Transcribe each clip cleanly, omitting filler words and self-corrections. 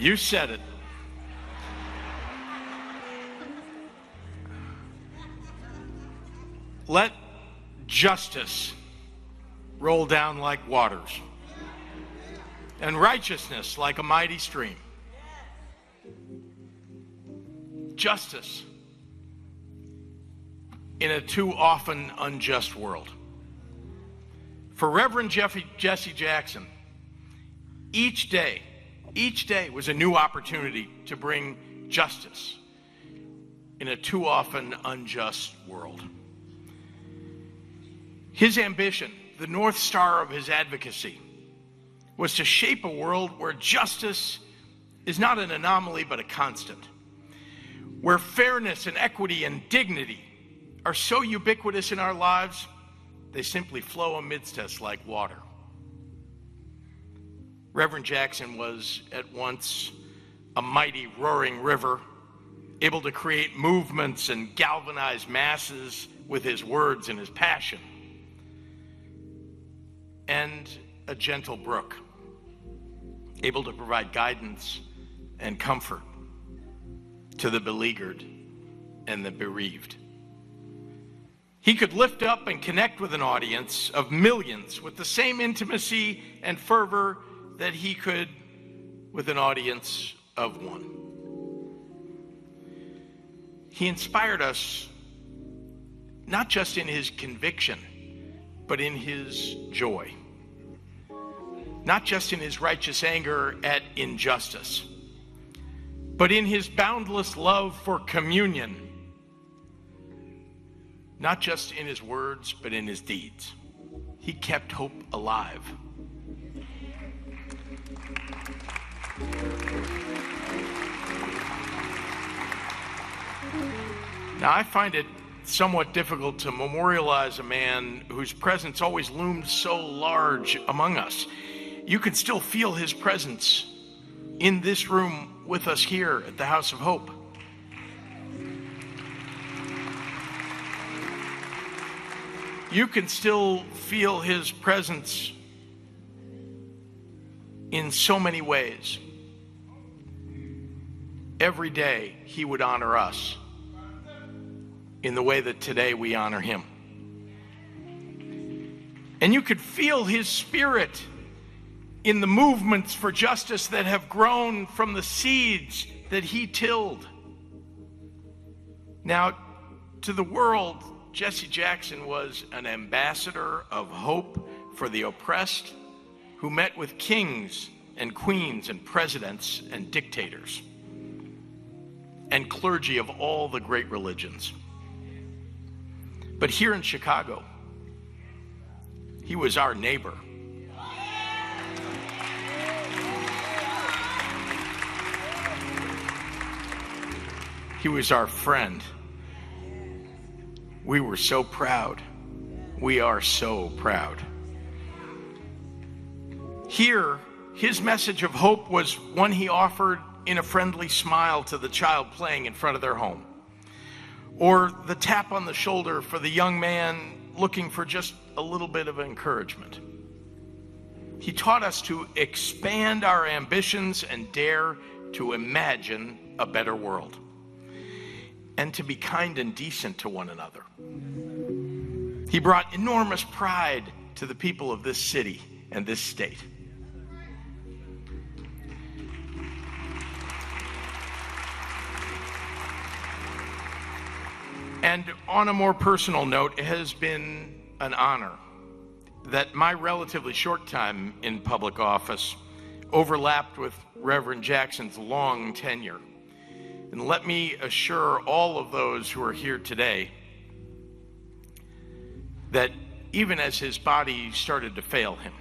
You said it. Let justice roll down like waters, and righteousness like a mighty stream. Justice in a too often unjust world. For Reverend Jesse Jackson, each day was a new opportunity to bring justice in a too often unjust world. His ambition, the North Star of his advocacy, was to shape a world where justice is not an anomaly but a constant, where fairness and equity and dignity are so ubiquitous in our lives, they simply flow amidst us like water. Reverend Jackson was at once a mighty roaring river, able to create movements and galvanize masses with his words and his passion, and a gentle brook, able to provide guidance and comfort to the beleaguered and the bereaved. He could lift up and connect with an audience of millions with the same intimacy and fervor that he could with an audience of one. He inspired us not just in his conviction, but in his joy. Not just in his righteous anger at injustice, but in his boundless love for communion. Not just in his words, but in his deeds. He kept hope alive. Now, I find it somewhat difficult to memorialize a man whose presence always loomed so large among us. You can still feel his presence in this room with us here at the House of Hope. You can still feel his presence in so many ways. Every day he would honor us in the way that today we honor him. And you could feel his spirit in the movements for justice that have grown from the seeds that he tilled. Now, to the world, Jesse Jackson was an ambassador of hope for the oppressed who met with kings and queens and presidents and dictators and clergy of all the great religions. But here in Chicago, he was our neighbor. He was our friend. We were so proud. We are so proud. Here, his message of hope was one he offered in a friendly smile to the child playing in front of their home, or the tap on the shoulder for the young man looking for just a little bit of encouragement. He taught us to expand our ambitions and dare to imagine a better world, and to be kind and decent to one another. He brought enormous pride to the people of this city and this state. And on a more personal note, it has been an honor that my relatively short time in public office overlapped with Reverend Jackson's long tenure. And let me assure all of those who are here today that even as his body started to fail him,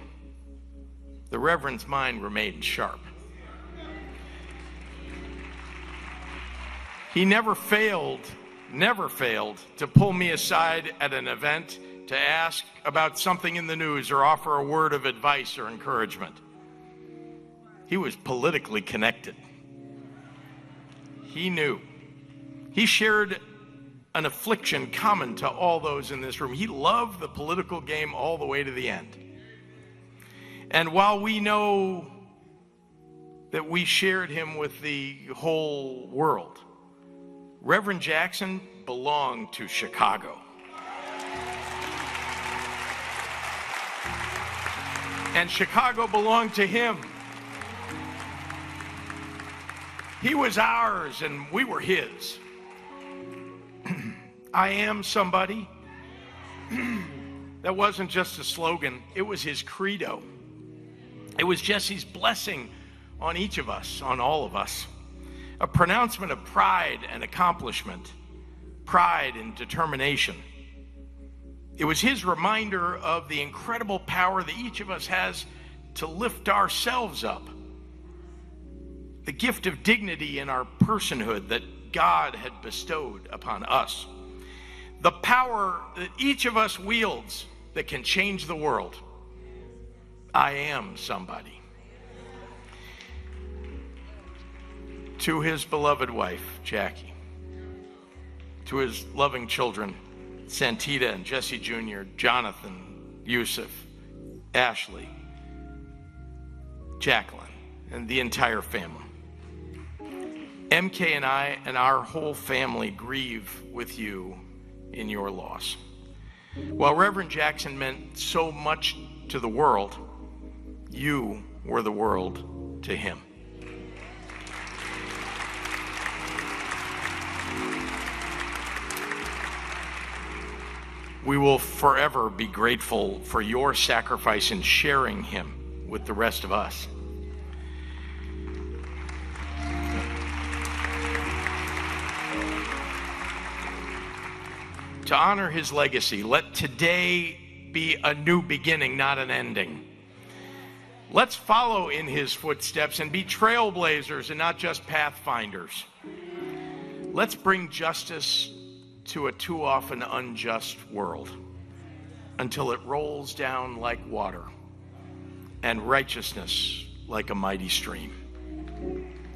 the Reverend's mind remained sharp. He never failed to pull me aside at an event to ask about something in the news or offer a word of advice or encouragement. He was politically connected. He knew. He shared an affliction common to all those in this room. He loved the political game all the way to the end. And while we know that we shared him with the whole world. Reverend Jackson belonged to Chicago. And Chicago belonged to him. He was ours and we were his. I am somebody. That wasn't just a slogan, it was his credo. It was Jesse's blessing on each of us, on all of us. A pronouncement of pride and accomplishment, pride and determination. It was his reminder of the incredible power that each of us has to lift ourselves up. The gift of dignity in our personhood that God had bestowed upon us. The power that each of us wields that can change the world. I am somebody. To his beloved wife, Jackie. To his loving children, Santita and Jesse Jr., Jonathan, Yusuf, Ashley, Jacqueline, and the entire family. MK and I and our whole family grieve with you in your loss. While Reverend Jackson meant so much to the world, you were the world to him. We will forever be grateful for your sacrifice in sharing him with the rest of us. To honor his legacy, let today be a new beginning, not an ending. Let's follow in his footsteps and be trailblazers and not just pathfinders. Let's bring justice to a too often unjust world until it rolls down like water and righteousness like a mighty stream.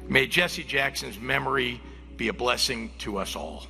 May Jesse Jackson's memory be a blessing to us all.